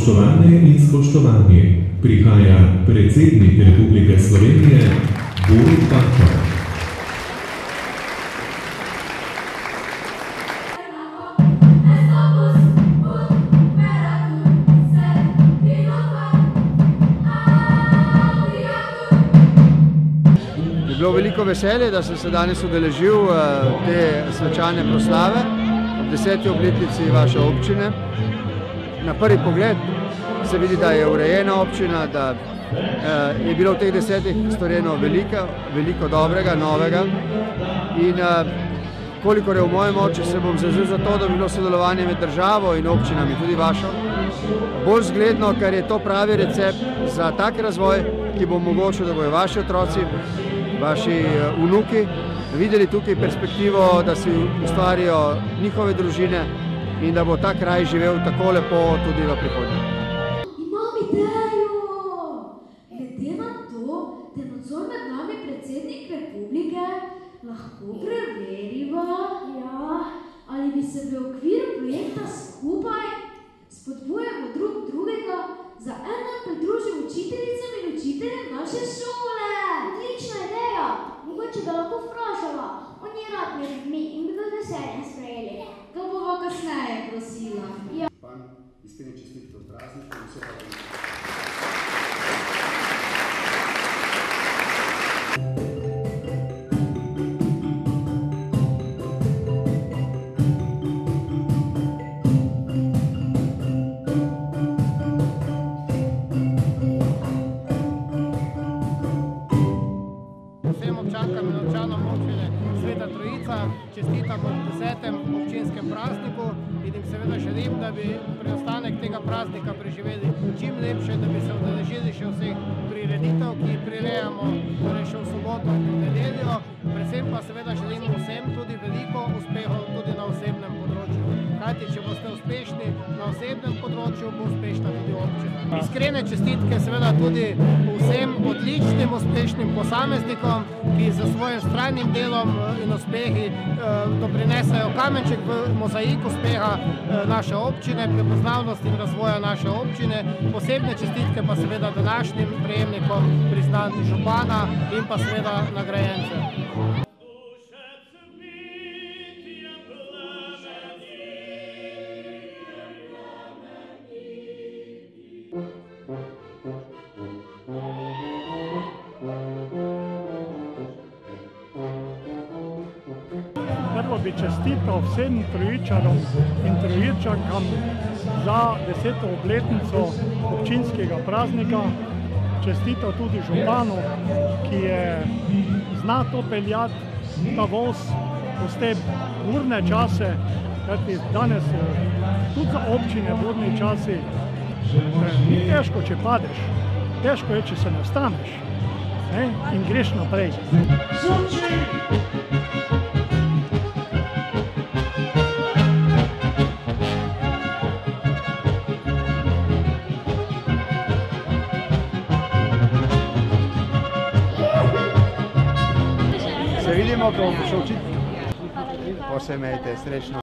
Spoštovane in spoštovani, prihaja predsednik Republike Slovenije Borut Pahor. Je bilo veliko veselje, da sem se danes udeležil te svečane proslave ob 10. obletnici vaše občine. Na prvi pogled se vidi, da je urejena občina, da je bilo v teh 10 storjeno veliko dobrega, novega in kolikor je v moji moči, se bom zavzel za to, da bi bilo sodelovanje med državo in občinami, tudi vašo, bolj zgledno, ker je to pravi recept za tak razvoj, ki bo omogočil, da bojo vaši otroci, vaši vnuki videli tukaj perspektivo, da si ustvarijo njihove družine in da bo ta kraj živel tako lepo tudi v prihodnje. Imam idejo! Glede na to, da je nocoj med nami predsednik republike, lahko preveriva, ali bi se v okviru projekta skupaj spodbujamo drug drugega za en dan pridružil učiteljicam in učiteljem naše šole. Odlična ideja! Mogoče ga lahko vprašala. On je rad med ljudmi in bi ga z veseljem sprejeli. To bova kasneje prosila. Pan, iskrene čestitke od praznika in vse pa vsem občankam in občanom občine Sveta Trojica čestitam ob 10. občinskem prazniku in jim seveda želim, da bi preostanek tega praznika preživeli čim lepše, da bi se udeležili še vseh prireditev, ki jih prirejamo, torej še v soboto in nedeljo. Predvsem pa seveda želim vsem tudi veliko uspehov tudi na osebnem področju. Kajti, če boste uspešni na osebnem področju, bo uspešna tudi občina. Iskrene čestitke seveda tudi vsem odličnim, uspešnim posameznikom, ki za svojim vztrajnim delom in uspehi doprinesajo kamenček v mozaik uspeha naše občine, prepoznavnosti in razvoja naše občine. Posebne čestitke pa seveda današnjim prejemnikom priznanj župana in pa seveda nagrajence. Prvo bi čestital vsem Trojičanom in Trojičankam za 10. obletnico občinskega praznika. Čestital tudi županu, ki je zna to peljati, ta voz, v te burne čase, kajti danes tudi za občine burni časi ni težko, če padeš, težko je, če se ne vstaneš in greš naprej. Se vidimo, ko bomo še učiti. Pa se imejte, srečno.